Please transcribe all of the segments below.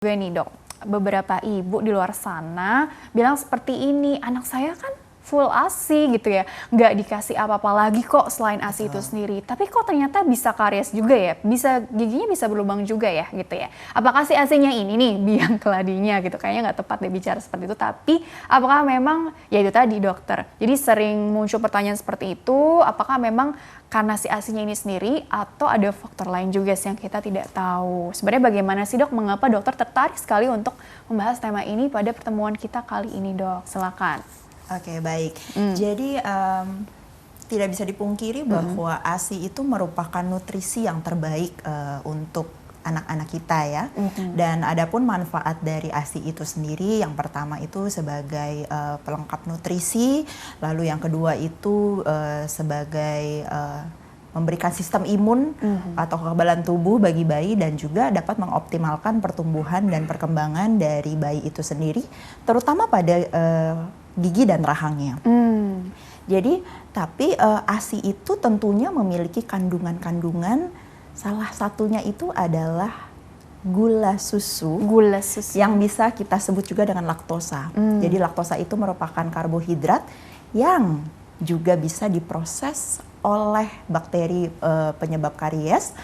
Gue nih dok, beberapa ibu di luar sana bilang seperti ini, anak saya kan full ASI gitu ya, nggak dikasih apa-apa lagi kok selain ASI itu sendiri. Tapi kok ternyata bisa karies juga ya, giginya bisa berlubang juga ya gitu ya. Apakah si ASI-nya ini nih biang keladinya gitu, kayaknya nggak tepat deh bicara seperti itu. Tapi apakah memang, ya itu tadi dokter, jadi sering muncul pertanyaan seperti itu, apakah memang karena si ASI-nya ini sendiri atau ada faktor lain juga sih yang kita tidak tahu. Sebenarnya bagaimana sih dok, mengapa dokter tertarik sekali untuk membahas tema ini pada pertemuan kita kali ini dok? Silakan. Oke, baik. Jadi tidak bisa dipungkiri bahwa ASI itu merupakan nutrisi yang terbaik untuk anak-anak kita ya. Dan adapun manfaat dari ASI itu sendiri, yang pertama itu sebagai pelengkap nutrisi, lalu yang kedua itu sebagai memberikan sistem imun atau kekebalan tubuh bagi bayi, dan juga dapat mengoptimalkan pertumbuhan dan perkembangan dari bayi itu sendiri, terutama pada gigi dan rahangnya. Jadi, tapi ASI itu tentunya memiliki kandungan-kandungan, salah satunya itu adalah gula susu. Gula susu. Yang bisa kita sebut juga dengan laktosa. Jadi laktosa itu merupakan karbohidrat yang juga bisa diproses oleh bakteri penyebab karies,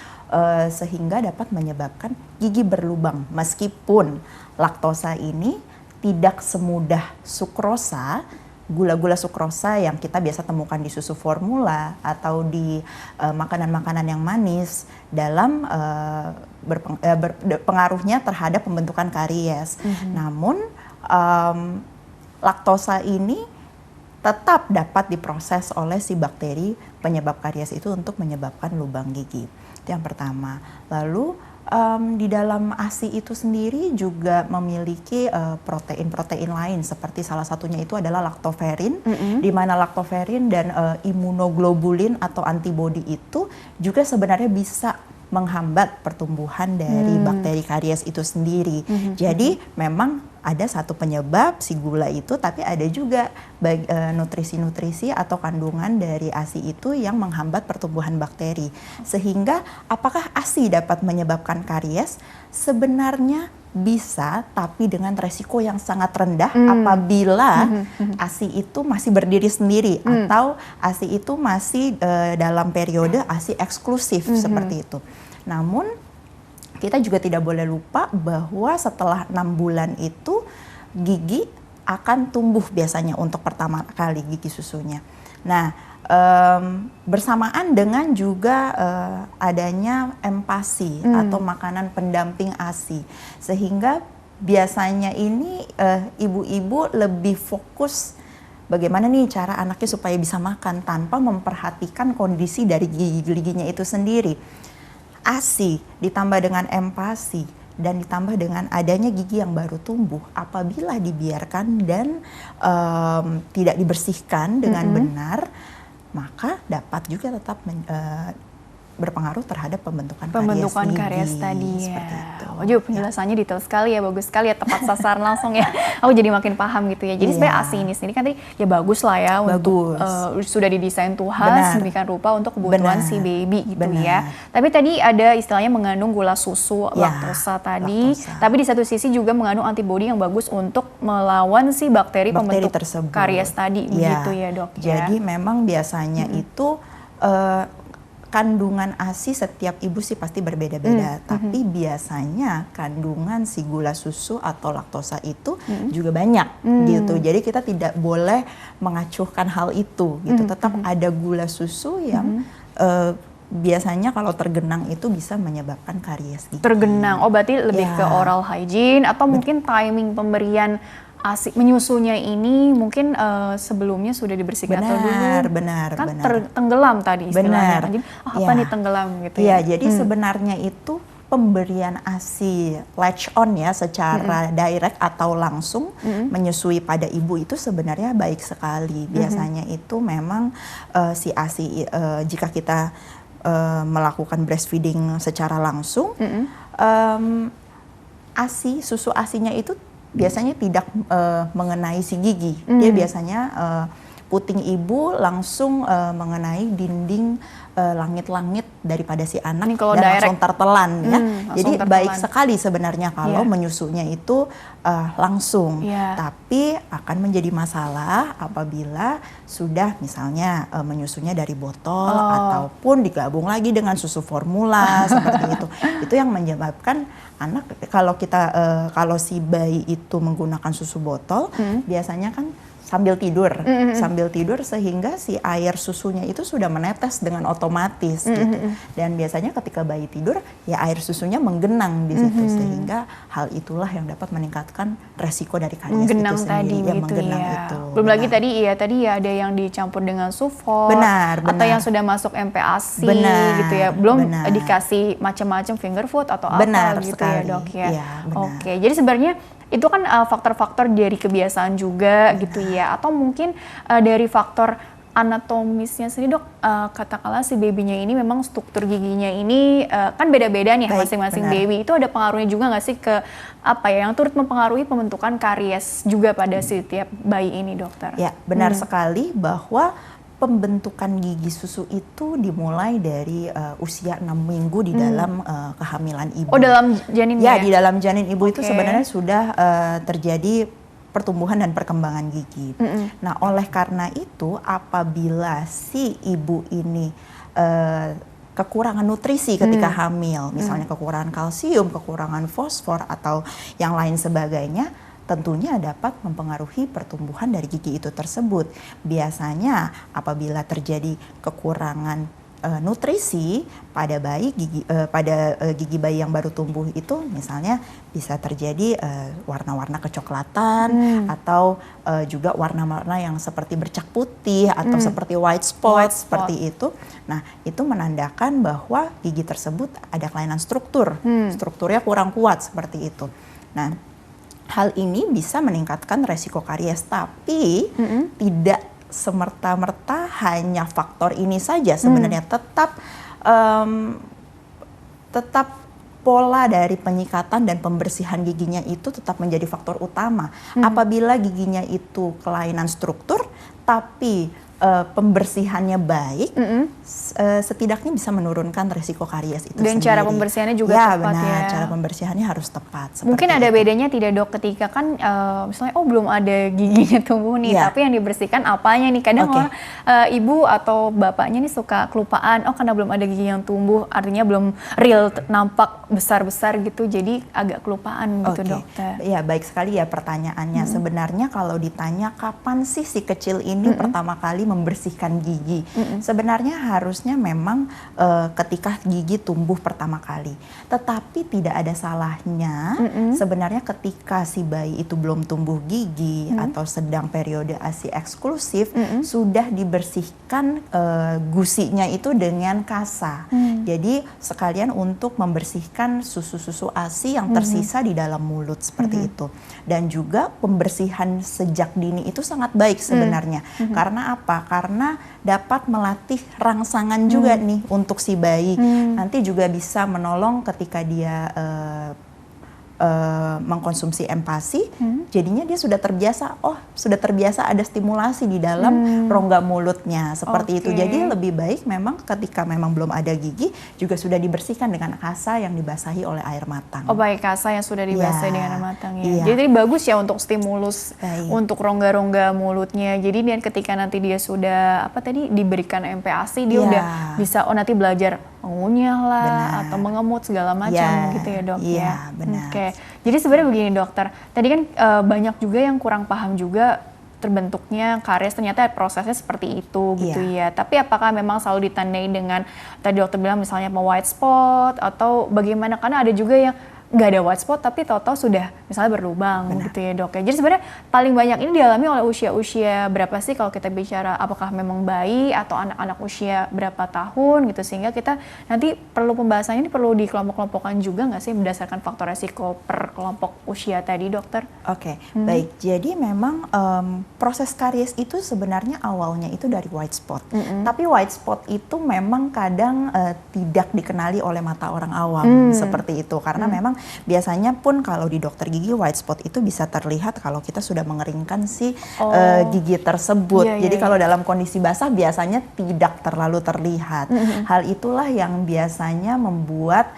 sehingga dapat menyebabkan gigi berlubang. Meskipun laktosa ini tidak semudah sukrosa, gula-gula sukrosa yang kita biasa temukan di susu formula atau di makanan-makanan yang manis dalam pengaruhnya terhadap pembentukan karies. Namun laktosa ini tetap dapat diproses oleh si bakteri penyebab karies itu untuk menyebabkan lubang gigi. Itu yang pertama. Lalu di dalam ASI itu sendiri juga memiliki protein-protein lain, seperti salah satunya itu adalah laktoferin, di mana laktoferin dan imunoglobulin atau antibodi itu juga sebenarnya bisa menghambat pertumbuhan dari bakteri karies itu sendiri. Jadi memang ada satu penyebab si gula itu, tapi ada juga nutrisi-nutrisi atau kandungan dari ASI itu yang menghambat pertumbuhan bakteri. Sehingga apakah ASI dapat menyebabkan karies? Sebenarnya bisa, tapi dengan resiko yang sangat rendah apabila ASI itu masih berdiri sendiri atau ASI itu masih dalam periode ASI eksklusif seperti itu. Namun kita juga tidak boleh lupa bahwa setelah 6 bulan itu gigi akan tumbuh biasanya untuk pertama kali gigi susunya. Nah, bersamaan dengan juga adanya empasi atau makanan pendamping ASI, sehingga biasanya ini ibu-ibu lebih fokus bagaimana nih cara anaknya supaya bisa makan tanpa memperhatikan kondisi dari gigi-giginya itu sendiri. ASI ditambah dengan empasi dan ditambah dengan adanya gigi yang baru tumbuh, apabila dibiarkan dan tidak dibersihkan dengan benar, maka dapat juga tetap berpengaruh terhadap pembentukan karies tadi ya. Itu. Penjelasannya detail sekali ya, bagus sekali ya, tepat sasaran langsung ya. Aku jadi makin paham gitu ya. Jadi sebenarnya ASI ini sendiri kan tadi ya bagus lah ya, untuk sudah didesain Tuhan sedemikian rupa untuk kebutuhan si baby gitu ya. Tapi tadi ada istilahnya mengandung gula susu, laktosa tadi. Tapi di satu sisi juga mengandung antibodi yang bagus untuk melawan si bakteri pembentuk tersebut. Karies tadi begitu ya dok. Jadi memang biasanya itu kandungan ASI setiap ibu sih pasti berbeda-beda, tapi biasanya kandungan si gula susu atau laktosa itu juga banyak gitu. Jadi kita tidak boleh mengacuhkan hal itu gitu. Tetap ada gula susu yang biasanya kalau tergenang itu bisa menyebabkan karies gigi. Tergenang, berarti lebih ke oral hygiene atau mungkin timing pemberian ASI menyusunya ini mungkin sebelumnya sudah dibersihkan atau dulu kan tenggelam tadi istilahnya. Jadi apa nih tenggelam gitu ya? Jadi sebenarnya itu pemberian ASI latch on ya secara direct atau langsung menyusui pada ibu itu sebenarnya baik sekali. Biasanya itu memang si ASI jika kita melakukan breastfeeding secara langsung, ASI, susu ASInya itu biasanya tidak mengenai si gigi. Dia biasanya puting ibu langsung mengenai dinding langit-langit daripada si anak Ini kalau dan direct. langsung tertelan ya. Langsung Jadi tertelan. baik sekali sebenarnya kalau Iya. menyusunya itu langsung. Iya. Tapi akan menjadi masalah apabila sudah misalnya menyusunya dari botol ataupun digabung lagi dengan susu formula seperti itu. Itu yang menyebabkan anak kalau si bayi itu menggunakan susu botol biasanya kan sambil tidur sehingga si air susunya itu sudah menetes dengan otomatis gitu. Dan biasanya ketika bayi tidur ya air susunya menggenang di situ sehingga hal itulah yang dapat meningkatkan resiko dari karies Menggenang itu tadi sendiri. gitu Menggenang ya. itu. Belum lagi Benar. tadi ya ada yang dicampur dengan sulfur Benar, atau benar. yang sudah masuk MPASI Benar, gitu ya. Belum benar. dikasih macam-macam finger food atau Benar apa gitu sekali. ya, Dok ya. Iya, benar. Oke, jadi sebenarnya itu kan faktor-faktor dari kebiasaan juga gitu ya, atau mungkin dari faktor anatomisnya sendiri, Dok. Katakanlah si babynya ini memang struktur giginya ini kan beda-beda nih Baik, masing-masing benar. baby. Itu ada pengaruhnya juga nggak sih ke apa ya yang turut mempengaruhi pembentukan karies juga pada setiap bayi ini, Dokter? Ya, benar sekali bahwa pembentukan gigi susu itu dimulai dari usia 6 minggu di dalam kehamilan ibu. Oh, dalam janin Ya, ya? di dalam janin ibu itu Oke. sebenarnya sudah terjadi pertumbuhan dan perkembangan gigi. Nah, oleh karena itu apabila si ibu ini kekurangan nutrisi ketika hamil, misalnya kekurangan kalsium, kekurangan fosfor atau yang lain sebagainya, tentunya dapat mempengaruhi pertumbuhan dari gigi itu tersebut. Biasanya apabila terjadi kekurangan nutrisi pada bayi gigi bayi yang baru tumbuh itu misalnya bisa terjadi warna-warna kecoklatan atau juga warna-warna yang seperti bercak putih atau seperti white spot seperti itu. Nah, itu menandakan bahwa gigi tersebut ada kelainan strukturnya kurang kuat seperti itu. Nah, hal ini bisa meningkatkan resiko karies, tapi tidak semerta-merta hanya faktor ini saja. Sebenarnya tetap pola dari penyikatan dan pembersihan giginya itu tetap menjadi faktor utama. Apabila giginya itu kelainan struktur, tapi pembersihannya baik, setidaknya bisa menurunkan resiko karies itu Dan sendiri. cara pembersihannya juga ya, tepat benar. ya. Cara pembersihannya harus tepat. Mungkin seperti ada itu. bedanya tidak, Dok, ketika kan misalnya belum ada giginya tumbuh nih, Iya. tapi yang dibersihkan apanya nih? Kadang Oke. orang ibu atau bapaknya nih suka kelupaan, karena belum ada gigi yang tumbuh, artinya belum real nampak besar-besar gitu, jadi agak kelupaan gitu, Oke. Dokter. Ya, baik sekali ya pertanyaannya. Sebenarnya kalau ditanya kapan sih si kecil ini pertama kali membersihkan gigi, sebenarnya harusnya memang ketika gigi tumbuh pertama kali. Tetapi tidak ada salahnya sebenarnya ketika si bayi itu belum tumbuh gigi atau sedang periode ASI eksklusif sudah dibersihkan gusinya itu dengan kasa. Jadi sekalian untuk membersihkan susu-susu ASI yang tersisa di dalam mulut seperti itu. Dan juga pembersihan sejak dini itu sangat baik sebenarnya. Karena apa? Karena dapat melatih rangsangan juga nih untuk si bayi. Nanti juga bisa menolong ketika dia mengkonsumsi empasi, jadinya dia sudah terbiasa ada stimulasi di dalam rongga mulutnya seperti itu. Oke. Jadi lebih baik memang ketika memang belum ada gigi juga sudah dibersihkan dengan kasa yang dibasahi oleh air matang. Oh, baik, kasa yang sudah dibasahi Iya, dengan air matang ya. iya. Jadi bagus ya untuk stimulus Baik. untuk rongga-rongga mulutnya. Jadi dan ketika nanti dia sudah diberikan MPASI, dia Iya. udah bisa nanti belajar mengunyah lah Benar. atau mengemut segala macam Iya, gitu ya, Dok iya, ya. benar. Oke. Jadi sebenarnya begini, Dokter. Tadi kan banyak juga yang kurang paham juga terbentuknya karies, ternyata prosesnya seperti itu gitu ya. Tapi apakah memang selalu ditandai dengan tadi dokter bilang misalnya white spot atau bagaimana? Karena ada juga yang nggak ada white spot tapi tahu-tahu sudah misalnya berlubang gitu ya, Dok ya. Jadi sebenarnya paling banyak ini dialami oleh usia-usia berapa sih kalau kita bicara, apakah memang bayi atau anak-anak usia berapa tahun gitu, sehingga kita nanti perlu pembahasannya ini perlu dikelompok-kelompokkan juga nggak sih berdasarkan faktor resiko per kelompok usia tadi, Dokter? Oke, baik. Jadi memang proses karies itu sebenarnya awalnya itu dari white spot. Tapi white spot itu memang kadang tidak dikenali oleh mata orang awam seperti itu. Karena memang memang biasanya pun kalau di dokter gigi white spot itu bisa terlihat kalau kita sudah mengeringkan si gigi tersebut. Jadi kalau dalam kondisi basah biasanya tidak terlalu terlihat. Hal itulah yang biasanya membuat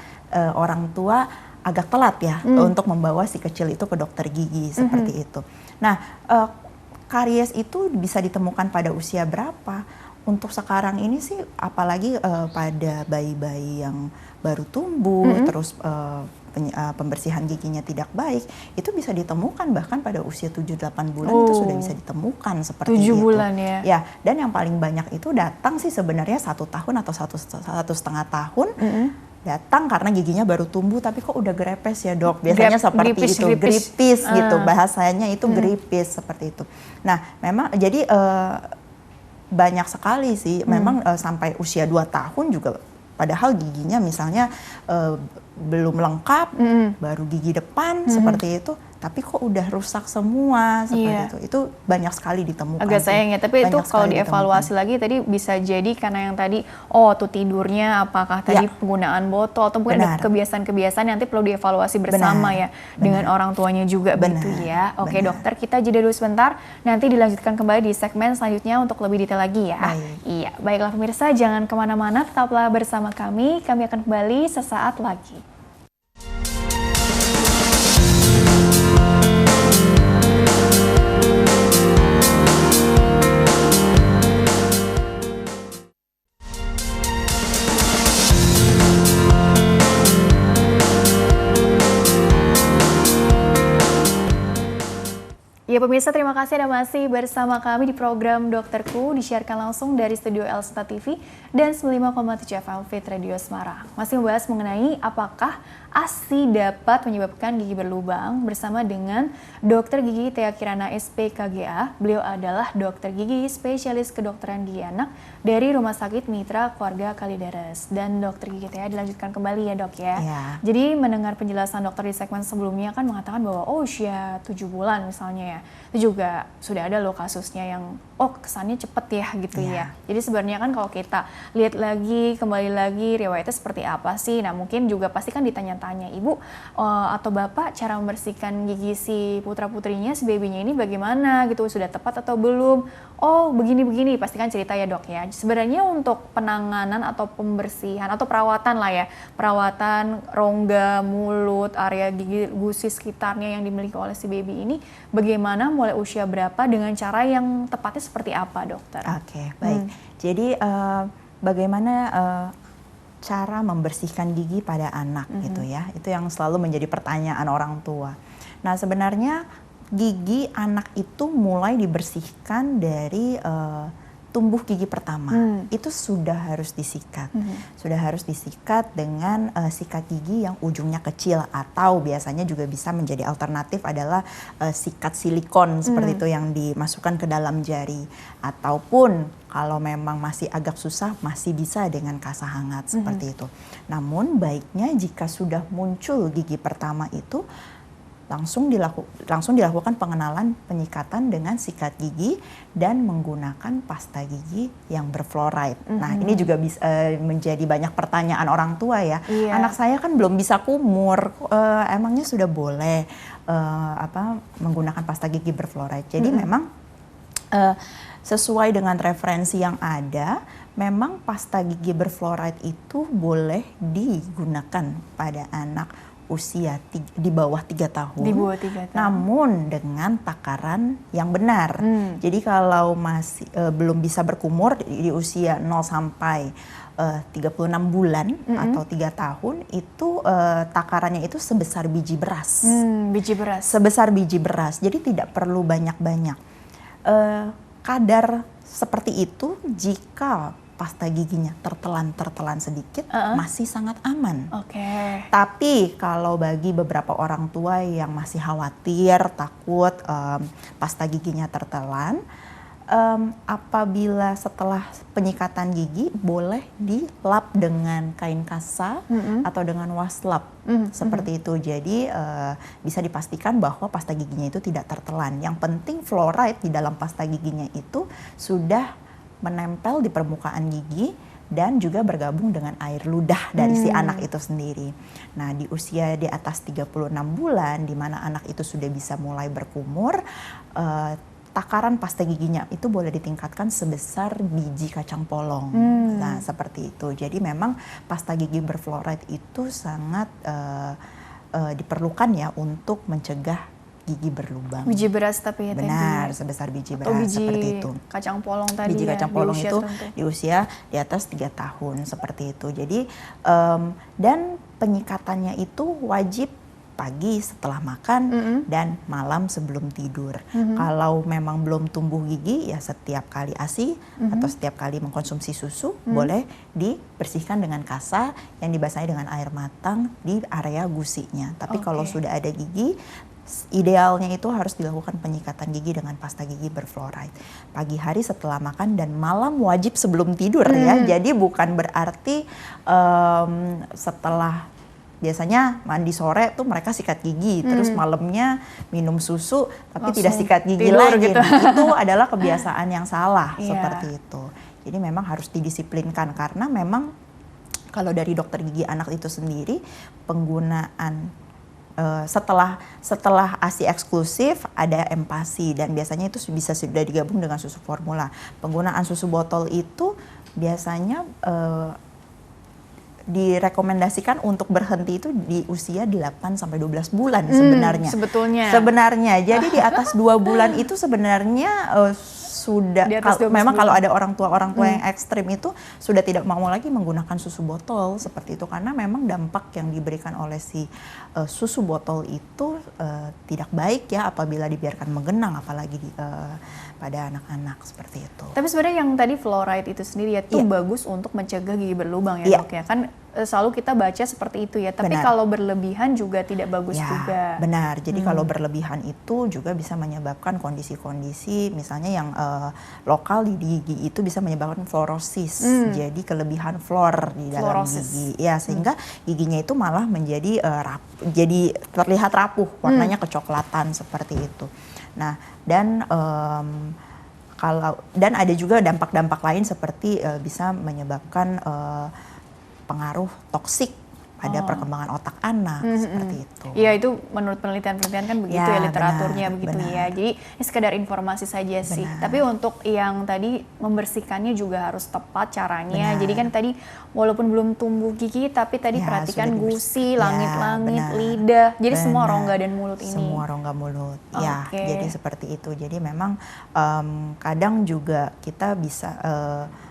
orang tua agak telat ya untuk membawa si kecil itu ke dokter gigi seperti itu. Nah, karies itu bisa ditemukan pada usia berapa? Untuk sekarang ini sih apalagi pada bayi-bayi yang baru tumbuh, terus pembersihan giginya tidak baik, itu bisa ditemukan bahkan pada usia 7-8 bulan itu sudah bisa ditemukan seperti 7 itu. bulan ya? Ya, dan yang paling banyak itu datang sih sebenarnya 1 tahun atau 1,5 tahun. Datang karena giginya baru tumbuh tapi kok udah gerepes ya dok, biasanya seperti itu, gripis gitu, bahasanya itu gripis seperti itu. Nah memang jadi banyak sekali sih, memang sampai usia 2 tahun juga padahal giginya misalnya belum lengkap, baru gigi depan seperti itu, tapi kok udah rusak semua seperti itu banyak sekali ditemukan. Agak sayang ya, tapi itu kalau dievaluasi lagi tadi bisa jadi karena yang tadi tuh tidurnya apakah tadi penggunaan botol atau mungkin ada kebiasaan-kebiasaan nanti perlu dievaluasi bersama dengan orang tuanya juga begitu ya. Oke dokter, kita jeda dulu sebentar, nanti dilanjutkan kembali di segmen selanjutnya untuk lebih detail lagi ya. Iya, baiklah pemirsa, jangan kemana-mana, tetaplah bersama kami akan kembali sesaat lagi. Ya pemirsa, terima kasih Anda masih bersama kami di program Dokterku, disiarkan langsung dari studio Elsita TV dan 95,7 FM Fit Radio Semarang. Masih membahas mengenai apakah ASI dapat menyebabkan gigi berlubang bersama dengan Dokter Gigi Tia Kirana SPKGA. Beliau adalah dokter gigi spesialis kedokteran gigi anak dari Rumah Sakit Mitra Keluarga Kalideres. Dan Dokter Gigi Tia dilanjutkan kembali ya dok ya. Jadi mendengar penjelasan dokter di segmen sebelumnya kan mengatakan bahwa usia 7 bulan misalnya ya, itu juga sudah ada loh kasusnya yang kesannya cepet ya gitu ya. Jadi sebenarnya kan kalau kita lihat lagi, kembali lagi riwayatnya seperti apa sih. Nah mungkin juga pasti kan ditanya-tanya ibu atau bapak cara membersihkan gigi si putra-putrinya, si babynya ini bagaimana gitu, sudah tepat atau belum. Oh begini-begini, pastikan cerita ya dok ya. Sebenarnya untuk penanganan atau pembersihan atau perawatan lah ya, perawatan rongga mulut, area gigi gusi sekitarnya yang dimiliki oleh si baby ini, bagaimana, mulai usia berapa, dengan cara yang tepatnya seperti apa dokter? Oke, baik. Jadi bagaimana cara membersihkan gigi pada anak gitu ya, itu yang selalu menjadi pertanyaan orang tua. Nah sebenarnya gigi anak itu mulai dibersihkan dari tumbuh gigi pertama, itu sudah harus disikat. Sudah harus disikat dengan sikat gigi yang ujungnya kecil, atau biasanya juga bisa menjadi alternatif adalah sikat silikon seperti itu yang dimasukkan ke dalam jari. Ataupun kalau memang masih agak susah, masih bisa dengan kasah hangat seperti itu. Namun baiknya jika sudah muncul gigi pertama itu, langsung dilakukan pengenalan penyikatan dengan sikat gigi dan menggunakan pasta gigi yang berfluoride. Nah ini juga bisa menjadi banyak pertanyaan orang tua ya. Anak saya kan belum bisa kumur, emangnya sudah boleh menggunakan pasta gigi berfluoride? Jadi memang sesuai dengan referensi yang ada, memang pasta gigi berfluoride itu boleh digunakan pada anak usia di bawah 3 tahun, namun dengan takaran yang benar. Jadi kalau masih belum bisa berkumur di usia 0 sampai 36 bulan atau 3 tahun, itu takarannya itu sebesar biji beras. Biji beras. Sebesar biji beras, jadi tidak perlu banyak-banyak. Kadar seperti itu jika pasta giginya tertelan sedikit masih sangat aman. Tapi kalau bagi beberapa orang tua yang masih khawatir, takut pasta giginya tertelan, apabila setelah penyikatan gigi boleh dilap dengan kain kasa atau dengan waslap seperti itu. Jadi bisa dipastikan bahwa pasta giginya itu tidak tertelan. Yang penting fluoride di dalam pasta giginya itu sudah menempel di permukaan gigi dan juga bergabung dengan air ludah dari si anak itu sendiri. Nah, di usia di atas 36 bulan, di mana anak itu sudah bisa mulai berkumur, takaran pasta giginya itu boleh ditingkatkan sebesar biji kacang polong. Nah, seperti itu. Jadi memang pasta gigi berfluoride itu sangat diperlukan ya untuk mencegah gigi berlubang. Biji beras tapi ya Benar, tadi. sebesar biji Atau beras biji seperti itu. kacang polong tadi Biji ya, kacang di polong usia itu tertentu. di usia di atas 3 tahun seperti itu. Jadi dan penyikatannya itu wajib pagi setelah makan dan malam sebelum tidur. Kalau memang belum tumbuh gigi ya setiap kali ASI atau setiap kali mengkonsumsi susu boleh dibersihkan dengan kasa yang dibasahi dengan air matang di area gusinya. Tapi kalau sudah ada gigi, idealnya itu harus dilakukan penyikatan gigi dengan pasta gigi berfluoride. Pagi hari setelah makan dan malam wajib sebelum tidur ya. Jadi bukan berarti setelah biasanya mandi sore tuh mereka sikat gigi, terus malamnya minum susu tapi Langsung tidak sikat gigi tidur lagi. gitu. Nah, itu adalah kebiasaan yang salah Iya. seperti itu. Jadi memang harus didisiplinkan karena memang kalau dari dokter gigi anak itu sendiri penggunaan setelah ASI eksklusif ada empasi dan biasanya itu bisa sudah digabung dengan susu formula. Penggunaan susu botol itu biasanya direkomendasikan untuk berhenti itu di usia 8 sampai 12 bulan sebenarnya. Sebenarnya. Jadi di atas 2 bulan itu sebenarnya sudah memang kalau ada orang tua yang ekstrim itu sudah tidak mau lagi menggunakan susu botol seperti itu karena memang dampak yang diberikan oleh si susu botol itu tidak baik ya apabila dibiarkan menggenang apalagi pada anak-anak seperti itu. Tapi sebenarnya yang tadi fluoride itu sendiri ya itu bagus untuk mencegah gigi berlubang ya dok ya. Kan selalu kita baca seperti itu ya. Tapi kalau berlebihan juga tidak bagus juga. Benar. Jadi kalau berlebihan itu juga bisa menyebabkan kondisi-kondisi misalnya yang lokal di gigi itu bisa menyebabkan fluorosis. Jadi kelebihan fluor di dalam gigi. Ya sehingga giginya itu malah menjadi jadi terlihat rapuh, warnanya kecoklatan seperti itu. Nah, dan ada juga dampak-dampak lain seperti bisa menyebabkan pengaruh toksik pada perkembangan otak anak seperti itu. Iya itu menurut penelitian-penelitian kan begitu ya literaturnya begitu ya. Jadi ini sekedar informasi saja sih. Tapi untuk yang tadi membersihkannya juga harus tepat caranya. Jadi kan tadi walaupun belum tumbuh gigi tapi tadi perhatikan gusi, langit-langit, lidah. Jadi semua rongga dan mulut ini. Semua rongga mulut. Ya, jadi seperti itu. Jadi memang kadang juga kita bisa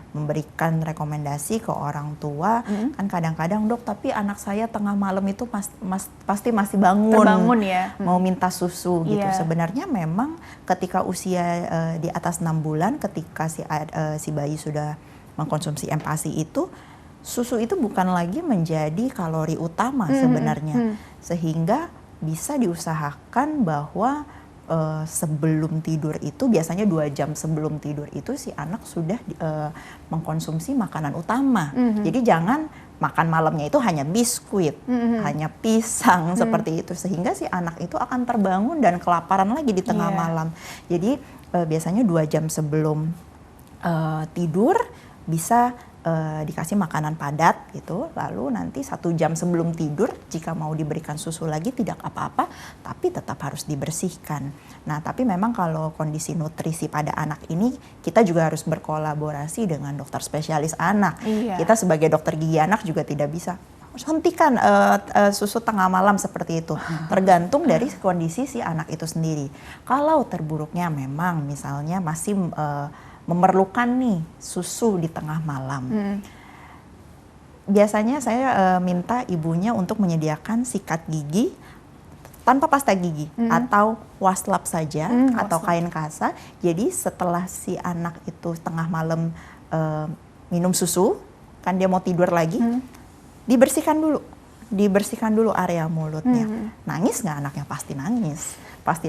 memberikan rekomendasi ke orang tua kan kadang-kadang dok tapi anak saya tengah malam itu pasti masih terbangun ya mau minta susu gitu. Sebenarnya memang ketika usia di atas 6 bulan ketika si bayi sudah mengkonsumsi empasi itu susu itu bukan lagi menjadi kalori utama sebenarnya sehingga bisa diusahakan bahwa sebelum tidur itu biasanya 2 jam sebelum tidur itu si anak sudah mengkonsumsi makanan utama. Jadi jangan makan malamnya itu hanya biskuit, hanya pisang seperti itu sehingga si anak itu akan terbangun dan kelaparan lagi di tengah malam. Jadi biasanya 2 jam sebelum tidur bisa dikasih makanan padat gitu, lalu nanti 1 jam sebelum tidur jika mau diberikan susu lagi tidak apa-apa, tapi tetap harus dibersihkan. Nah, tapi memang kalau kondisi nutrisi pada anak ini kita juga harus berkolaborasi dengan dokter spesialis anak. Kita sebagai dokter gigi anak juga tidak bisa hentikan susu tengah malam seperti itu. Tergantung dari kondisi si anak itu sendiri. Kalau terburuknya memang misalnya masih memerlukan nih susu di tengah malam. Biasanya saya minta ibunya untuk menyediakan sikat gigi tanpa pasta gigi atau waslap saja atau kain kasa. Jadi setelah si anak itu tengah malam minum susu, kan dia mau tidur lagi, dibersihkan dulu area mulutnya. Nangis nggak anaknya? Pasti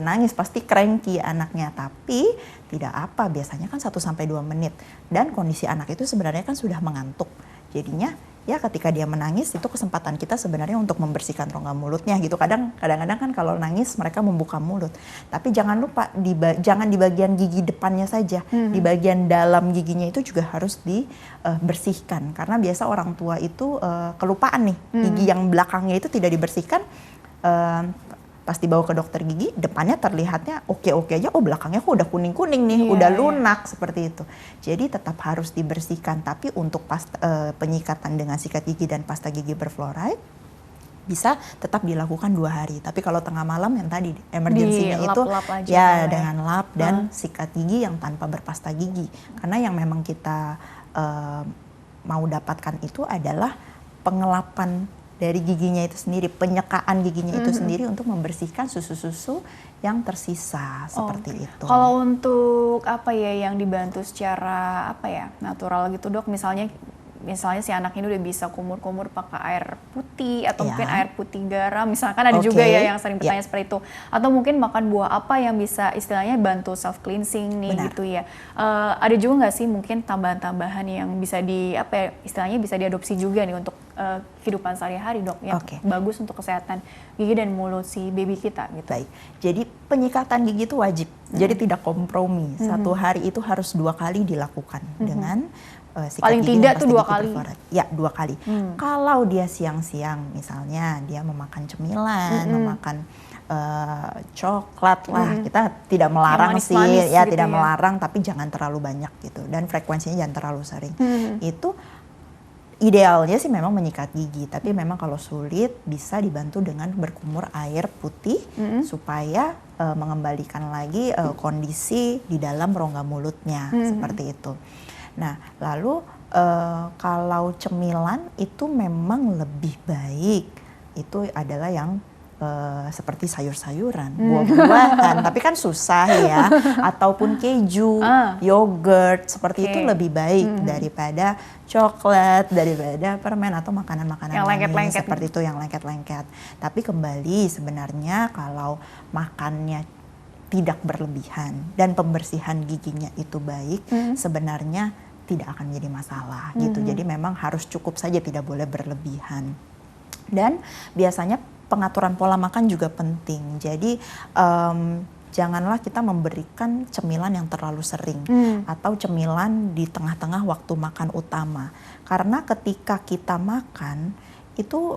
nangis, pasti cranky anaknya, tapi tidak biasanya kan 1-2 menit dan kondisi anak itu sebenarnya kan sudah mengantuk, jadinya ya ketika dia menangis itu kesempatan kita sebenarnya untuk membersihkan rongga mulutnya gitu. Kadang-kadang kan kalau nangis mereka membuka mulut. Tapi jangan lupa jangan di bagian gigi depannya saja. Di bagian dalam giginya itu juga harus dibersihkan. Karena biasa orang tua itu kelupaan nih, gigi yang belakangnya itu tidak dibersihkan. Pas dibawa ke dokter gigi, depannya terlihatnya oke-oke aja, oh belakangnya kok udah kuning-kuning nih, udah lunak seperti itu. Jadi tetap harus dibersihkan, tapi untuk penyikatan dengan sikat gigi dan pasta gigi berfluoride bisa tetap dilakukan 2 hari. Tapi kalau tengah malam yang tadi emergensinya itu ya dengan lap dan sikat gigi yang tanpa berpasta gigi. Karena yang memang kita mau dapatkan itu adalah pengelapan dari giginya itu sendiri, penyekaan giginya itu sendiri untuk membersihkan susu-susu yang tersisa seperti itu. Kalau untuk apa ya yang dibantu secara natural gitu dok, misalnya si anak ini udah bisa kumur-kumur pakai air putih atau mungkin air putih garam, misalkan ada juga ya yang sering bertanya seperti itu, atau mungkin makan buah apa yang bisa istilahnya bantu self cleansing nih. Gitu ya. Ada juga nggak sih mungkin tambahan-tambahan yang bisa istilahnya bisa diadopsi juga nih untuk kehidupan sehari-hari dok yang bagus untuk kesehatan gigi dan mulut si baby kita gitu. Baik, jadi penyikatan gigi itu wajib, jadi tidak kompromi. 1 hari itu harus 2 kali dilakukan dengan sikat paling gigi tidak dan tuh 2 pasta gigi kali. berfluoride. Ya 2 kali. Kalau dia siang-siang misalnya dia memakan cemilan, memakan coklat lah, kita tidak melarang sih, ya gitu tidak melarang, tapi jangan terlalu banyak gitu dan frekuensinya jangan terlalu sering. Itu idealnya sih memang menyikat gigi, tapi memang kalau sulit bisa dibantu dengan berkumur air putih supaya mengembalikan lagi kondisi di dalam rongga mulutnya seperti itu. Nah, lalu kalau cemilan itu memang lebih baik itu adalah yang seperti sayur-sayuran, buah-buahan, tapi kan susah ya, ataupun keju, yogurt, seperti itu lebih baik daripada coklat, daripada permen atau makanan-makanan manis seperti itu yang lengket-lengket. Tapi kembali sebenarnya kalau makannya tidak berlebihan dan pembersihan giginya itu baik, sebenarnya tidak akan menjadi masalah gitu. Jadi memang harus cukup saja, tidak boleh berlebihan. Dan biasanya pengaturan pola makan juga penting. Jadi janganlah kita memberikan cemilan yang terlalu sering atau cemilan di tengah-tengah waktu makan utama. Karena ketika kita makan itu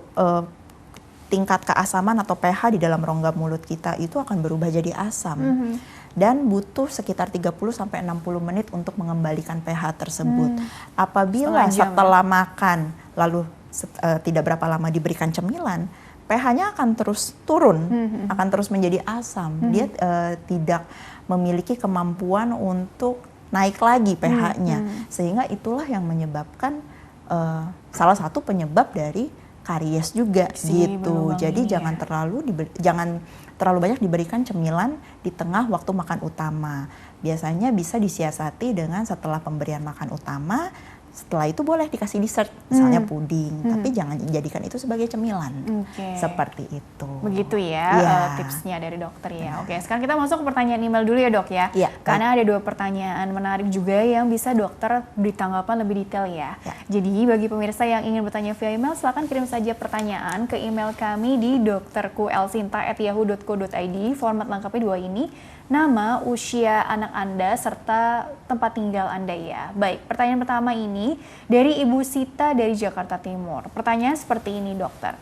tingkat keasaman atau pH di dalam rongga mulut kita itu akan berubah jadi asam. Dan butuh sekitar 30-60 menit untuk mengembalikan pH tersebut. Apabila setelah makan lalu tidak berapa lama diberikan cemilan, pH-nya akan terus turun, akan terus menjadi asam. Dia tidak memiliki kemampuan untuk naik lagi pH-nya, sehingga itulah yang menyebabkan salah satu penyebab dari karies juga gitu. Jadi jangan terlalu banyak diberikan cemilan di tengah waktu makan utama. Biasanya bisa disiasati dengan setelah pemberian makan utama. Setelah itu boleh dikasih dessert, misalnya puding, tapi jangan jadikan itu sebagai cemilan. Seperti itu. Begitu ya tipsnya dari dokter ya. Oke, sekarang kita masuk ke pertanyaan email dulu ya dok ya. Karena ada 2 pertanyaan menarik juga yang bisa dokter beri tanggapan lebih detail ya. Jadi bagi pemirsa yang ingin bertanya via email, silakan kirim saja pertanyaan ke email kami di dokterkuelsinta@yahoo.co.id. Format lengkapnya 2 ini. Nama, usia anak Anda, serta tempat tinggal Anda ya. Baik, pertanyaan pertama ini dari Ibu Sita dari Jakarta Timur. Pertanyaan seperti ini dokter.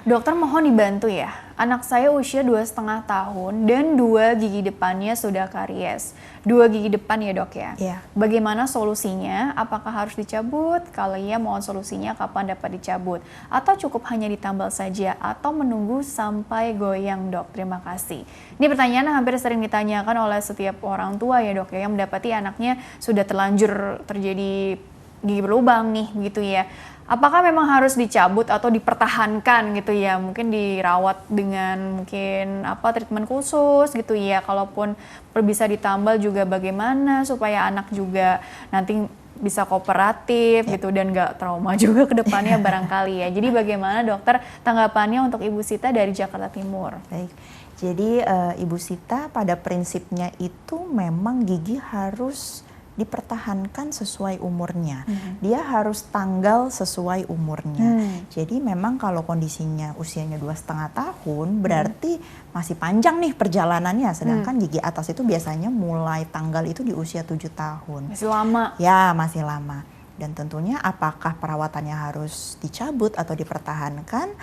Dokter mohon dibantu ya, anak saya usia 2,5 tahun dan 2 gigi depannya sudah karies. 2 gigi depan ya dok ya? Bagaimana solusinya? Apakah harus dicabut? Kalau iya mohon solusinya kapan dapat dicabut? Atau cukup hanya ditambal saja? Atau menunggu sampai goyang dok? Terima kasih. Ini pertanyaan hampir sering ditanyakan oleh setiap orang tua ya dok ya, yang mendapati anaknya sudah terlanjur terjadi gigi berlubang nih gitu ya. Apakah memang harus dicabut atau dipertahankan gitu ya? Mungkin dirawat dengan mungkin treatment khusus gitu ya. Kalaupun bisa ditambal juga bagaimana supaya anak juga nanti bisa kooperatif gitu dan gak trauma juga ke depannya barangkali ya. Jadi bagaimana dokter tanggapannya untuk Ibu Sita dari Jakarta Timur? Baik. Jadi Ibu Sita pada prinsipnya itu memang gigi harus dipertahankan sesuai umurnya. Dia harus tanggal sesuai umurnya. Jadi memang kalau kondisinya usianya 2,5 tahun, berarti masih panjang nih perjalanannya. Sedangkan gigi atas itu biasanya mulai tanggal itu di usia 7 tahun. Masih lama. Ya, masih lama. Dan tentunya apakah perawatannya harus dicabut atau dipertahankan,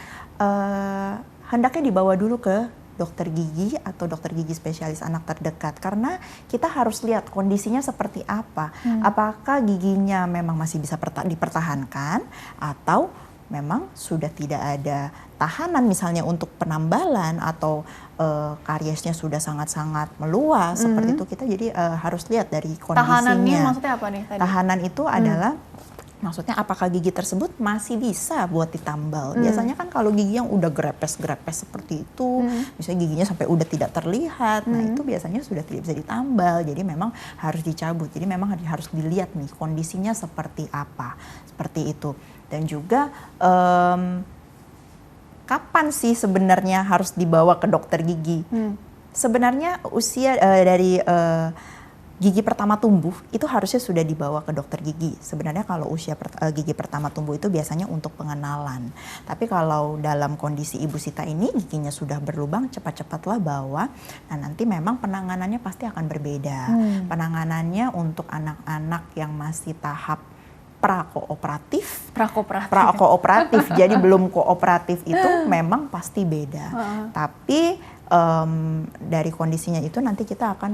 hendaknya dibawa dulu ke dokter gigi atau dokter gigi spesialis anak terdekat. Karena kita harus lihat kondisinya seperti apa. Apakah giginya memang masih bisa dipertahankan atau memang sudah tidak ada tahanan misalnya untuk penambalan atau kariesnya sudah sangat-sangat meluas seperti itu. Kita jadi harus lihat dari kondisinya. Tahanannya maksudnya apa nih tadi? Tahanan itu adalah maksudnya apakah gigi tersebut masih bisa buat ditambal. Biasanya kan kalau gigi yang udah grepes-grepes seperti itu, misalnya giginya sampai udah tidak terlihat, nah itu biasanya sudah tidak bisa ditambal. Jadi memang harus dicabut. Jadi memang harus dilihat nih kondisinya seperti apa, seperti itu. Dan juga kapan sih sebenarnya harus dibawa ke dokter gigi? Sebenarnya usia dari gigi pertama tumbuh itu harusnya sudah dibawa ke dokter gigi. Sebenarnya kalau usia gigi pertama tumbuh itu biasanya untuk pengenalan. Tapi kalau dalam kondisi Ibu Sita ini giginya sudah berlubang, cepat-cepatlah bawa. Nah nanti memang penanganannya pasti akan berbeda. Penanganannya untuk anak-anak yang masih tahap prakooperatif, jadi belum kooperatif itu memang pasti beda. Tapi dari kondisinya itu nanti kita akan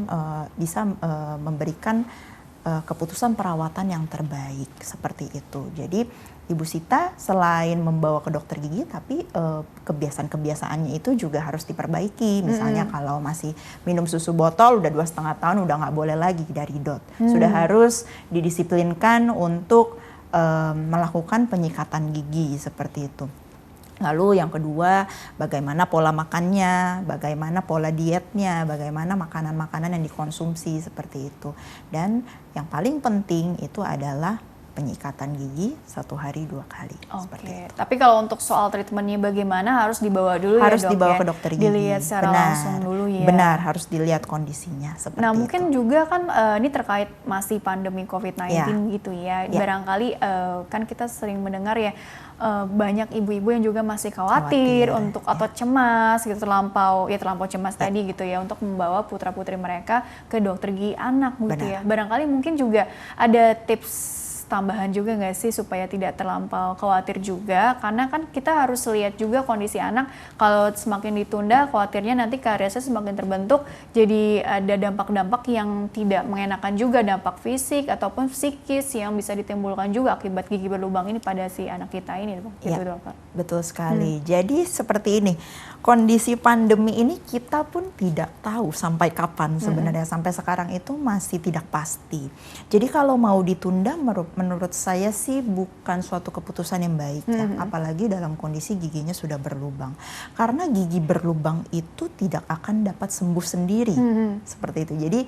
bisa memberikan keputusan perawatan yang terbaik seperti itu. Jadi Ibu Sita selain membawa ke dokter gigi, tapi kebiasaan-kebiasannya itu juga harus diperbaiki. Misalnya kalau masih minum susu botol udah 2,5 tahun udah nggak boleh lagi dari DOT. Sudah harus didisiplinkan untuk melakukan penyikatan gigi seperti itu. Lalu yang kedua, bagaimana pola makannya, bagaimana pola dietnya, bagaimana makanan-makanan yang dikonsumsi seperti itu. Dan yang paling penting itu adalah penyikatan gigi 1 hari 2 kali. Seperti itu. Tapi kalau untuk soal treatmentnya bagaimana harus dibawa dulu harus ya dok dibawa ya? ke dokter gigi. Dilihat secara langsung dulu ya. Benar, harus dilihat kondisinya seperti Nah itu. mungkin juga kan ini terkait masih pandemi COVID-19 gitu ya. Barangkali kan kita sering mendengar ya banyak ibu-ibu yang juga masih khawatir untuk atau cemas gitu, terlampau cemas tadi gitu ya, untuk membawa putra-putri mereka ke dokter gigi anak gitu ya. Barangkali mungkin juga ada tips tambahan juga nggak sih supaya tidak terlampau khawatir juga, karena kan kita harus lihat juga kondisi anak. Kalau semakin ditunda, khawatirnya nanti kariesnya semakin terbentuk, jadi ada dampak-dampak yang tidak mengenakan juga, dampak fisik ataupun psikis yang bisa ditimbulkan juga akibat gigi berlubang ini pada si anak kita ini, gitu dokter. Betul sekali. Jadi seperti ini, kondisi pandemi ini kita pun tidak tahu sampai kapan sebenarnya. Sampai sekarang itu masih tidak pasti. Jadi kalau mau ditunda, menurut saya sih bukan suatu keputusan yang baik ya, apalagi dalam kondisi giginya sudah berlubang. Karena gigi berlubang itu tidak akan dapat sembuh sendiri, seperti itu. Jadi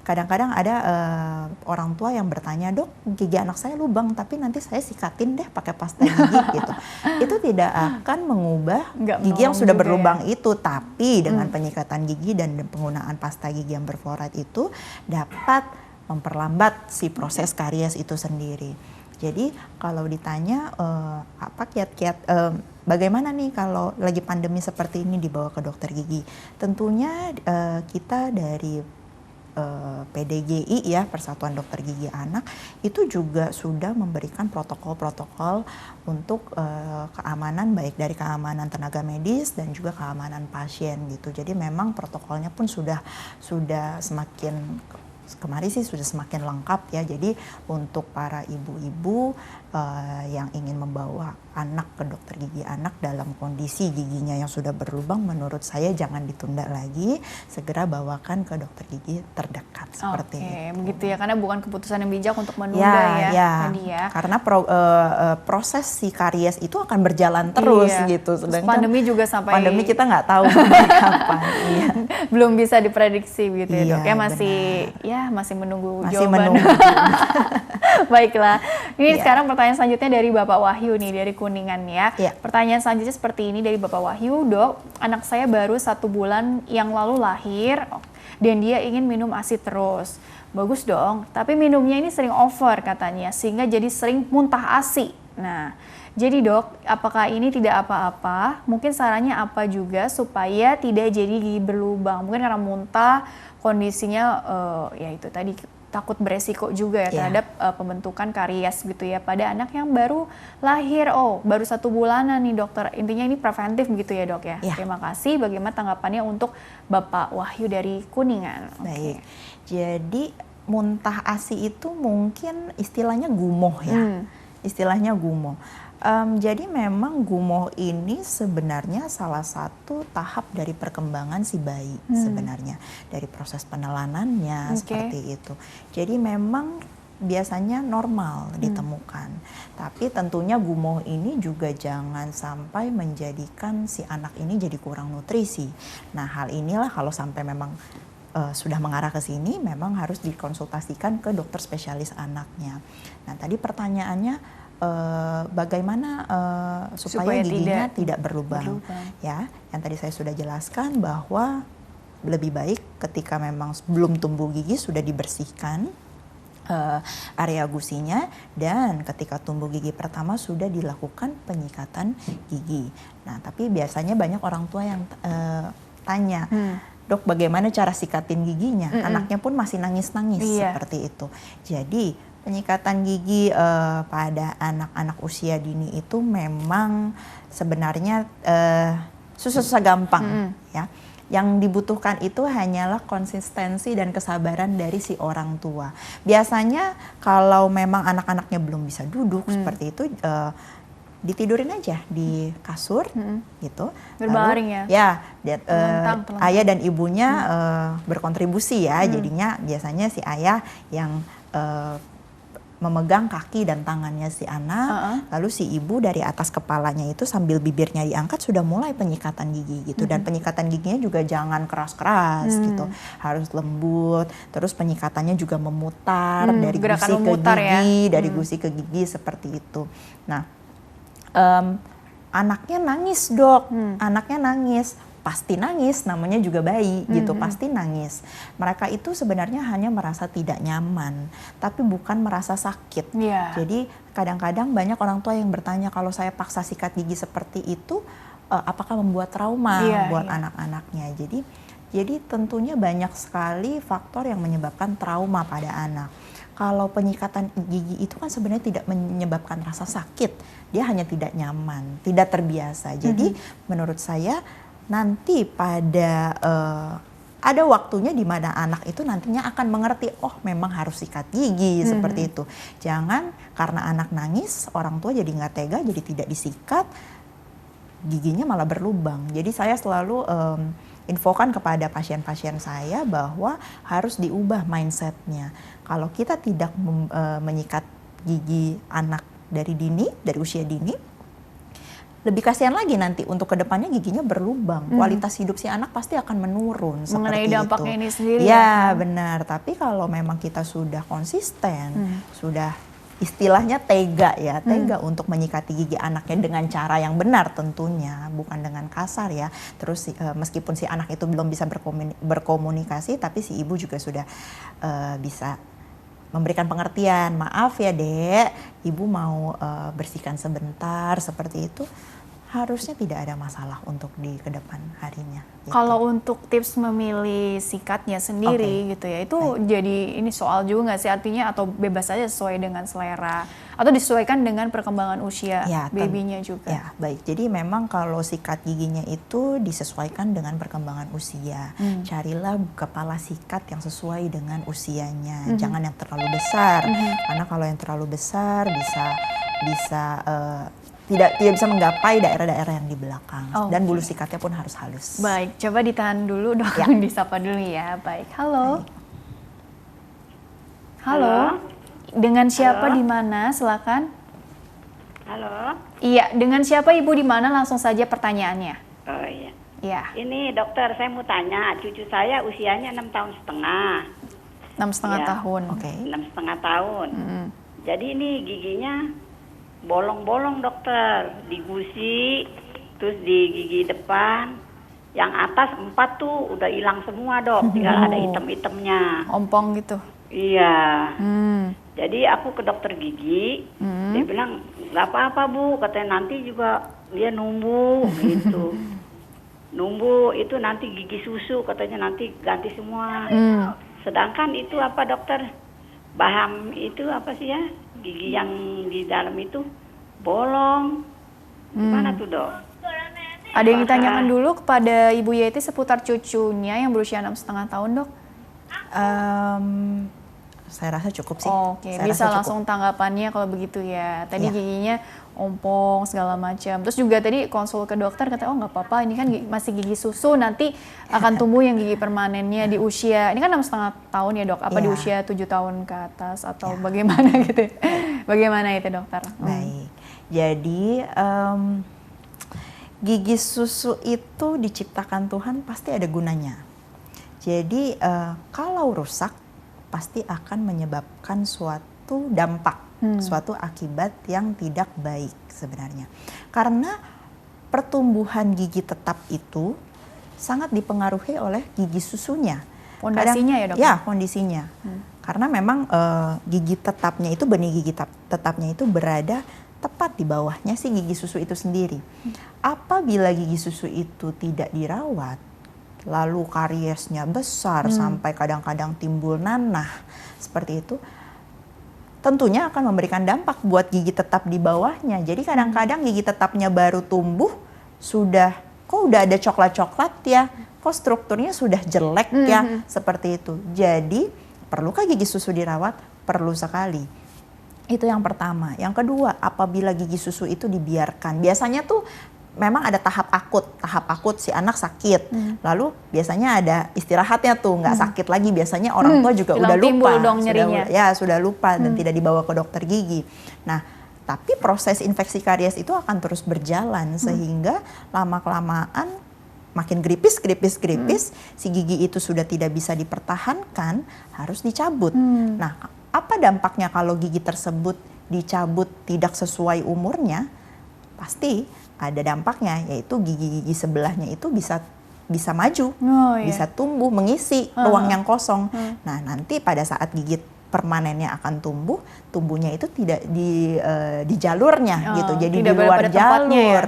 kadang-kadang ada orang tua yang bertanya, dok gigi anak saya lubang tapi nanti saya sikatin deh pakai pasta gigi gitu. Itu tidak akan mengubah gigi yang sudah berlubang itu, tapi dengan penyikatan gigi dan penggunaan pasta gigi yang berfluoride itu dapat memperlambat si proses karies itu sendiri. Jadi kalau ditanya apa kiat-kiat bagaimana nih kalau lagi pandemi seperti ini dibawa ke dokter gigi? Tentunya kita dari PDGI ya, Persatuan Dokter Gigi Anak, itu juga sudah memberikan protokol-protokol untuk keamanan, baik dari keamanan tenaga medis dan juga keamanan pasien gitu. Jadi memang protokolnya pun sudah semakin kemarin sih sudah semakin lengkap ya. Jadi untuk para ibu-ibu yang ingin membawa anak ke dokter gigi anak dalam kondisi giginya yang sudah berlubang, menurut saya jangan ditunda lagi, segera bawakan ke dokter gigi terdekat seperti itu. Begitu ya, karena bukan keputusan yang bijak untuk menunda tadi ya. Karena proses si karies itu akan berjalan terus gitu. Sedangkan pandemi juga sampai pandemi kita nggak tahu kapan. Belum bisa diprediksi gitu ya dok. Ya masih benar. masih menunggu masih jawaban. menunggu. Baiklah, ini Iya. sekarang pertanyaan selanjutnya dari Bapak Wahyu nih, dari Kuningan ya. Iya. Pertanyaan selanjutnya seperti ini dari Bapak Wahyu, Dok, anak saya baru 1 bulan yang lalu lahir dan dia ingin minum ASI terus. Bagus dong, tapi minumnya ini sering over katanya, sehingga jadi sering muntah ASI. Nah, jadi dok, apakah ini tidak apa-apa? Mungkin sarannya apa juga supaya tidak jadi gigi berlubang? Mungkin karena muntah, kondisinya ya itu tadi takut beresiko juga ya terhadap pembentukan karies gitu ya pada anak yang baru lahir. Oh, baru 1 bulanan nih dokter. Intinya ini preventif gitu ya dok ya. Terima kasih. Bagaimana tanggapannya untuk Bapak Wahyu dari Kuningan? Baik, jadi muntah ASI itu mungkin istilahnya gumoh ya. Istilahnya gumoh. Jadi memang gumoh ini sebenarnya salah satu tahap dari perkembangan si bayi sebenarnya. Dari proses penelanannya seperti itu. Jadi memang biasanya normal ditemukan. Tapi tentunya gumoh ini juga jangan sampai menjadikan si anak ini jadi kurang nutrisi. Nah, hal inilah kalau sampai memang sudah mengarah ke sini, memang harus dikonsultasikan ke dokter spesialis anaknya. Nah, tadi pertanyaannya bagaimana supaya giginya tidak berlubang. Ya, yang tadi saya sudah jelaskan bahwa lebih baik ketika memang belum tumbuh gigi sudah dibersihkan area gusinya, dan ketika tumbuh gigi pertama sudah dilakukan penyikatan gigi. Nah, tapi biasanya banyak orang tua yang tanya, dok bagaimana cara sikatin giginya? Anaknya pun masih nangis-nangis seperti itu. Jadi penyikatan gigi pada anak-anak usia dini itu memang sebenarnya susah-susah gampang ya. Yang dibutuhkan itu hanyalah konsistensi dan kesabaran dari si orang tua. Biasanya kalau memang anak-anaknya belum bisa duduk seperti itu, ditidurin aja di kasur gitu. Berbaring ya. Ayah dan ibunya berkontribusi ya. Jadinya biasanya si ayah yang memegang kaki dan tangannya si anak, lalu si ibu dari atas kepalanya itu sambil bibirnya diangkat sudah mulai penyikatan gigi gitu. Dan penyikatan giginya juga jangan keras-keras gitu, harus lembut. Terus penyikatannya juga memutar dari gusi ke gigi, dari gusi ke gigi seperti itu. Nah, anaknya nangis dok, anaknya nangis. Pasti nangis, namanya juga bayi gitu, pasti nangis. Mereka itu sebenarnya hanya merasa tidak nyaman, tapi bukan merasa sakit. Jadi kadang-kadang banyak orang tua yang bertanya, kalau saya paksa sikat gigi seperti itu, apakah membuat trauma buat anak-anaknya? Jadi tentunya banyak sekali faktor yang menyebabkan trauma pada anak. Kalau penyikatan gigi itu kan sebenarnya tidak menyebabkan rasa sakit, dia hanya tidak nyaman, tidak terbiasa. Jadi menurut saya nanti pada ada waktunya di mana anak itu nantinya akan mengerti, oh memang harus sikat gigi seperti itu. Jangan karena anak nangis, orang tua jadi nggak tega, jadi tidak disikat, giginya malah berlubang. Jadi saya selalu infokan kepada pasien-pasien saya bahwa harus diubah mindsetnya. Kalau kita tidak menyikat gigi anak dari dini, dari usia dini, lebih kasihan lagi nanti untuk kedepannya giginya berlubang. Kualitas hidup si anak pasti akan menurun. Mengenai dampaknya ini sendiri ya benar. Tapi kalau memang kita sudah konsisten, sudah istilahnya tega ya, tega untuk menyikati gigi anaknya dengan cara yang benar tentunya, bukan dengan kasar ya. Terus meskipun si anak itu belum bisa berkomunikasi, tapi si ibu juga sudah bisa memberikan pengertian, maaf ya dek, ibu mau bersihkan sebentar seperti itu, harusnya tidak ada masalah untuk di kedepan harinya. Gitu. Kalau untuk tips memilih sikatnya sendiri gitu ya, itu jadi ini soal juga nggak sih, artinya atau bebas saja sesuai dengan selera atau disesuaikan dengan perkembangan usia babynya juga? Ya baik, jadi memang kalau sikat giginya itu disesuaikan dengan perkembangan usia. Carilah kepala sikat yang sesuai dengan usianya, jangan yang terlalu besar, karena kalau yang terlalu besar bisa tidak bisa menggapai daerah-daerah yang di belakang. Dan bulu sikatnya pun harus halus. Baik, coba ditahan dulu dok, disapa dulu ya. Baik, halo. Halo. Dengan siapa di mana? Silakan. Halo. Iya, dengan siapa ibu di mana? Langsung saja pertanyaannya. Oh iya. Iya. Ini dokter, saya mau tanya, cucu saya usianya 6,5 tahun. 6,5 tahun. Oke. 6,5 tahun. Jadi ini giginya bolong-bolong dokter, di gusi, terus di gigi depan, yang atas 4 tuh udah hilang semua dok, tinggal ada hitam-hitamnya. Ompong gitu. Iya. Jadi aku ke dokter gigi, dia bilang nggak apa-apa bu, katanya nanti juga dia numbuh gitu. Numbuh itu nanti gigi susu, katanya nanti ganti semua. Sedangkan itu apa dokter? Baham itu apa sih ya? Gigi yang di dalam itu bolong. Gimana tuh dok? Ada yang ditanyakan dulu kepada Ibu Yeti seputar cucunya yang berusia 6,5 tahun dok? Saya rasa cukup sih. Oke, Saya bisa rasa langsung tanggapannya kalau begitu ya. Tadi Iya. giginya ompong segala macam. Terus juga tadi konsul ke dokter katanya oh nggak apa-apa, ini kan masih gigi susu, nanti akan tumbuh yang gigi permanennya di usia. Ini kan 6,5 tahun ya dok. Apa di Iya. usia 7 tahun ke atas atau bagaimana gitu? Bagaimana itu dokter? Baik. Jadi gigi susu itu diciptakan Tuhan pasti ada gunanya. Jadi kalau rusak pasti akan menyebabkan suatu dampak, suatu akibat yang tidak baik sebenarnya. Karena pertumbuhan gigi tetap itu sangat dipengaruhi oleh gigi susunya. Fondasinya ya dok? Ya, kondisinya. Karena memang gigi tetapnya itu, benih gigi tetapnya itu berada tepat di bawahnya si gigi susu itu sendiri. Apabila gigi susu itu tidak dirawat, lalu kariesnya besar sampai kadang-kadang timbul nanah seperti itu, tentunya akan memberikan dampak buat gigi tetap di bawahnya. Jadi kadang-kadang gigi tetapnya baru tumbuh kok udah ada coklat-coklat ya, kok strukturnya sudah jelek ya, seperti itu. Jadi perlukah gigi susu dirawat? Perlu sekali. Itu yang pertama. Yang kedua, apabila gigi susu itu dibiarkan, biasanya tuh memang ada tahap akut si anak sakit, lalu biasanya ada istirahatnya tuh, nggak sakit lagi, biasanya orang tua juga udah lupa, sudah lupa dan tidak dibawa ke dokter gigi. Nah, tapi proses infeksi karies itu akan terus berjalan sehingga lama-kelamaan makin gripis, si gigi itu sudah tidak bisa dipertahankan, harus dicabut. Nah, apa dampaknya kalau gigi tersebut dicabut tidak sesuai umurnya? Pasti ada dampaknya, yaitu gigi-gigi sebelahnya itu bisa maju, bisa tumbuh, mengisi ruang yang kosong. Nah, nanti pada saat gigi permanennya akan tumbuhnya itu tidak di jalurnya gitu, jadi di luar jalur,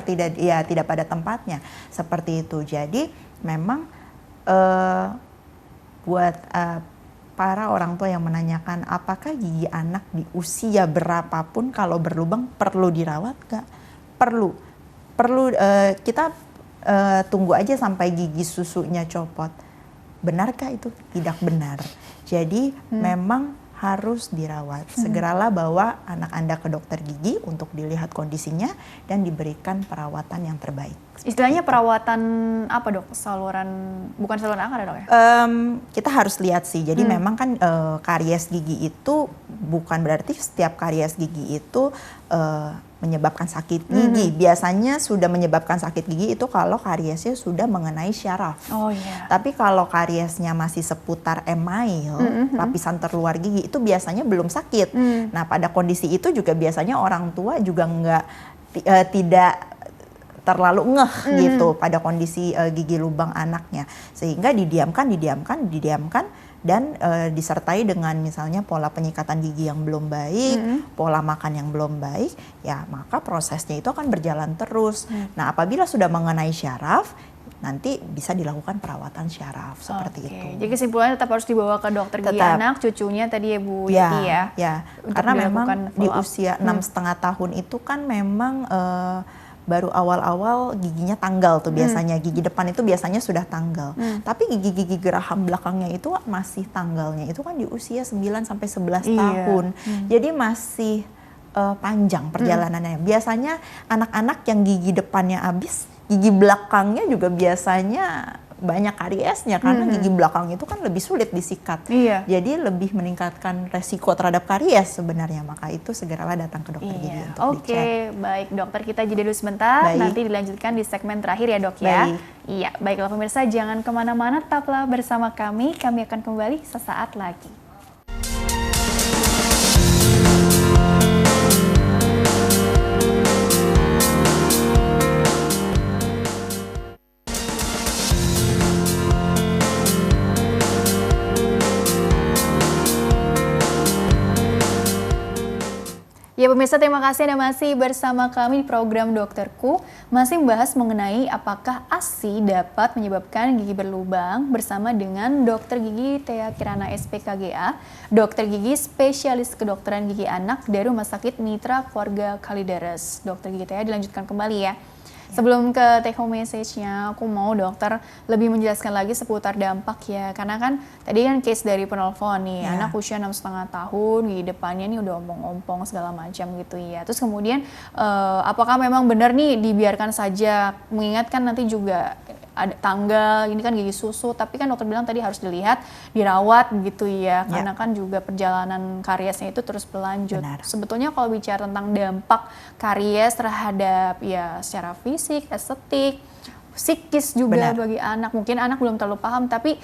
tidak pada tempatnya, seperti itu. Jadi memang buat para orang tua yang menanyakan apakah gigi anak di usia berapapun kalau berlubang perlu dirawat, nggak perlu. Kita tunggu aja sampai gigi susunya copot. Benarkah itu? Tidak benar. Jadi memang harus dirawat. Segeralah bawa anak Anda ke dokter gigi untuk dilihat kondisinya dan diberikan perawatan yang terbaik. Istilahnya perawatan apa dok? Bukan saluran akar ya dok ya? Kita harus lihat sih. Jadi memang kan karies gigi itu bukan berarti setiap karies gigi itu menyebabkan sakit gigi. Biasanya sudah menyebabkan sakit gigi itu kalau kariesnya sudah mengenai syaraf. Oh iya. Tapi kalau kariesnya masih seputar email, lapisan terluar gigi, itu biasanya belum sakit. Nah, pada kondisi itu juga biasanya orang tua juga tidak terlalu ngeh gitu pada kondisi gigi lubang anaknya, sehingga didiamkan dan disertai dengan misalnya pola penyikatan gigi yang belum baik, pola makan yang belum baik, ya maka prosesnya itu akan berjalan terus. Nah, apabila sudah mengenai syaraf, nanti bisa dilakukan perawatan syaraf seperti itu. Jadi kesimpulannya tetap harus dibawa ke dokter gigi anak, cucunya tadi ya Bu Yeti ya. Ya, karena memang di usia 6,5 tahun itu kan memang baru awal-awal giginya tanggal tuh biasanya. Gigi depan itu biasanya sudah tanggal. Tapi gigi-gigi geraham belakangnya itu masih tanggalnya itu kan di usia 9 sampai 11 tahun. Jadi masih panjang perjalanannya. Biasanya anak-anak yang gigi depannya habis, gigi belakangnya juga biasanya banyak kariesnya karena gigi belakang itu kan lebih sulit disikat. Jadi lebih meningkatkan resiko terhadap karies sebenarnya. Maka itu segeralah datang ke dokter gigi untuk dicek. Oke, baik dokter, kita jeda dulu sebentar. Nanti dilanjutkan di segmen terakhir ya dok ya. Iya, baiklah pemirsa, jangan kemana-mana, tetaplah bersama kami. Kami akan kembali sesaat lagi. Ya pemirsa, terima kasih Anda masih bersama kami di program Dokterku, masih membahas mengenai apakah ASI dapat menyebabkan gigi berlubang bersama dengan Dokter Gigi Thea Kirana SPKGA, dokter gigi spesialis kedokteran gigi anak dari Rumah Sakit Mitra Keluarga Kalideres. Dokter Gigi Thea, dilanjutkan kembali ya. Sebelum ke take home message-nya, aku mau dokter lebih menjelaskan lagi seputar dampak ya. Karena kan tadi kan case dari penelpon nih, anak usia 6,5 tahun, gigi depannya nih udah ompong-ompong segala macam gitu ya. Terus kemudian apakah memang benar nih dibiarkan saja, mengingatkan nanti juga ada tanggal, ini kan gigi susu, tapi kan dokter bilang tadi harus dilihat, dirawat gitu ya, karena kan juga perjalanan kariesnya itu terus berlanjut. Benar. Sebetulnya kalau bicara tentang dampak karies terhadap ya secara fisik, estetik, psikis juga bagi anak, mungkin anak belum terlalu paham, tapi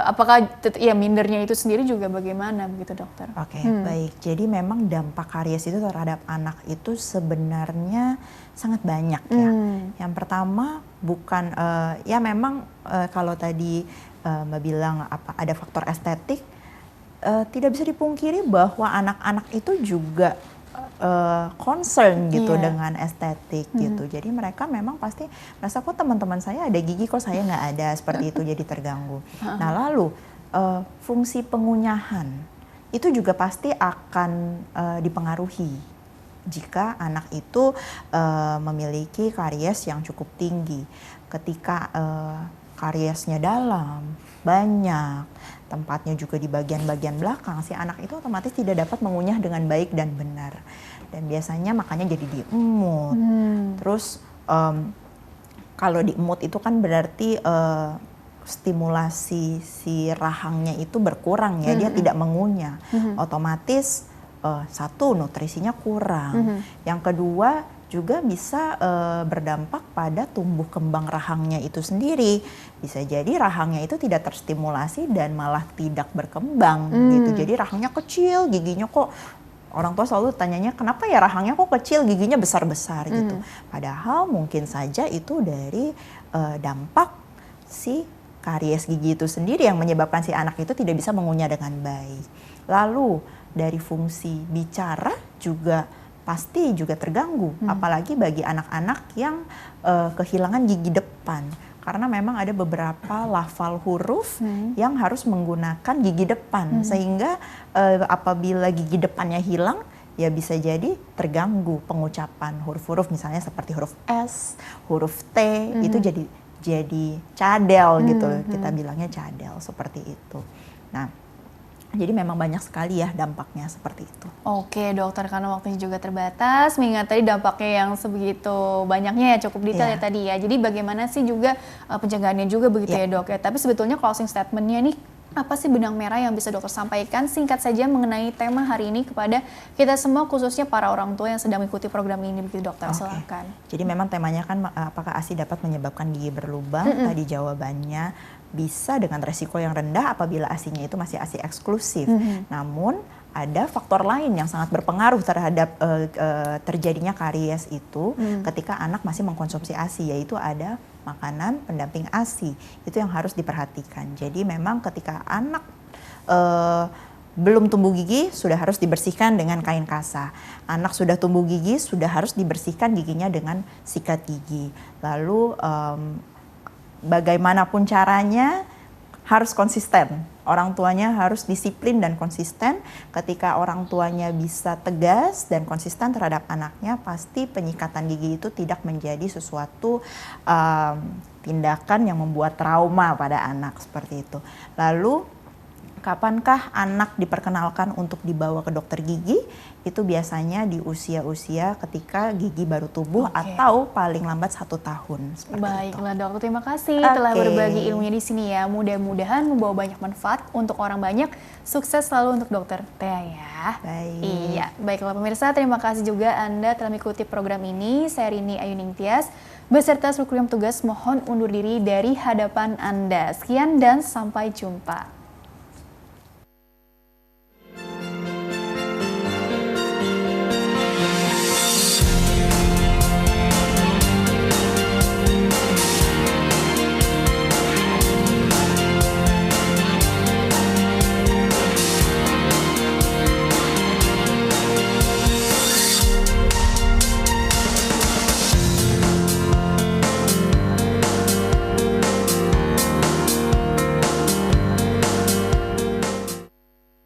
apakah ya mindernya itu sendiri juga bagaimana begitu dokter? Oke, baik. Jadi memang dampak karies itu terhadap anak itu sebenarnya sangat banyak ya. Yang pertama bukan ya memang kalau tadi Mbak bilang ada faktor estetik, tidak bisa dipungkiri bahwa anak-anak itu juga concern gitu dengan estetik gitu. Jadi mereka memang pasti merasa kok teman-teman saya ada gigi, kok saya nggak ada, seperti itu, jadi terganggu. Nah lalu fungsi pengunyahan itu juga pasti akan dipengaruhi jika anak itu memiliki karies yang cukup tinggi. Ketika kariesnya dalam, banyak, tempatnya juga di bagian-bagian belakang, si anak itu otomatis tidak dapat mengunyah dengan baik dan benar. Dan biasanya makanya jadi diemut. Terus kalau diemut itu kan berarti stimulasi si rahangnya itu berkurang ya, dia tidak mengunyah. Otomatis satu, nutrisinya kurang. Yang kedua juga bisa berdampak pada tumbuh kembang rahangnya itu sendiri. Bisa jadi rahangnya itu tidak terstimulasi dan malah tidak berkembang gitu. Jadi rahangnya kecil, giginya kok, orang tua selalu tanyanya kenapa ya rahangnya kok kecil, giginya besar-besar gitu. Padahal mungkin saja itu dari dampak si karies gigi itu sendiri yang menyebabkan si anak itu tidak bisa mengunyah dengan baik. Lalu dari fungsi bicara juga pasti juga terganggu, apalagi bagi anak-anak yang kehilangan gigi depan, karena memang ada beberapa lafal huruf yang harus menggunakan gigi depan, sehingga apabila gigi depannya hilang, ya bisa jadi terganggu pengucapan huruf-huruf, misalnya seperti huruf S, huruf T, itu jadi cadel gitu, kita bilangnya cadel seperti itu. Nah, jadi memang banyak sekali ya dampaknya seperti itu. Oke dokter, karena waktunya juga terbatas, mengingat tadi dampaknya yang sebegitu banyaknya ya, cukup detail ya tadi ya. Jadi bagaimana sih juga pencegahannya juga begitu ya dok ya. Tapi sebetulnya closing statementnya nih, apa sih benang merah yang bisa dokter sampaikan singkat saja mengenai tema hari ini kepada kita semua, khususnya para orang tua yang sedang mengikuti program ini begitu dokter, silakan. Jadi memang temanya kan apakah ASI dapat menyebabkan gigi berlubang? Tadi jawabannya bisa dengan resiko yang rendah apabila ASI-nya itu masih ASI eksklusif. Namun ada faktor lain yang sangat berpengaruh terhadap terjadinya karies itu ketika anak masih mengkonsumsi ASI, yaitu ada makanan pendamping ASI. Itu yang harus diperhatikan. Jadi memang ketika anak belum tumbuh gigi, sudah harus dibersihkan dengan kain kasa. Anak sudah tumbuh gigi, sudah harus dibersihkan giginya dengan sikat gigi. Lalu bagaimanapun caranya harus konsisten. Orang tuanya harus disiplin dan konsisten. Ketika orang tuanya bisa tegas dan konsisten terhadap anaknya, pasti penyikatan gigi itu tidak menjadi sesuatu tindakan yang membuat trauma pada anak, seperti itu. Lalu kapankah anak diperkenalkan untuk dibawa ke dokter gigi? Itu biasanya di usia-usia ketika gigi baru tumbuh atau paling lambat 1 tahun. Baiklah dokter, terima kasih telah berbagi ilmunya di sini ya. Mudah-mudahan membawa banyak manfaat untuk orang banyak. Sukses selalu untuk dokter Thea ya. Baik. Iya, baiklah pemirsa, terima kasih juga Anda telah mengikuti program ini. Saya Rini Ayuning Tias beserta seluruh tugas mohon undur diri dari hadapan Anda. Sekian dan sampai jumpa.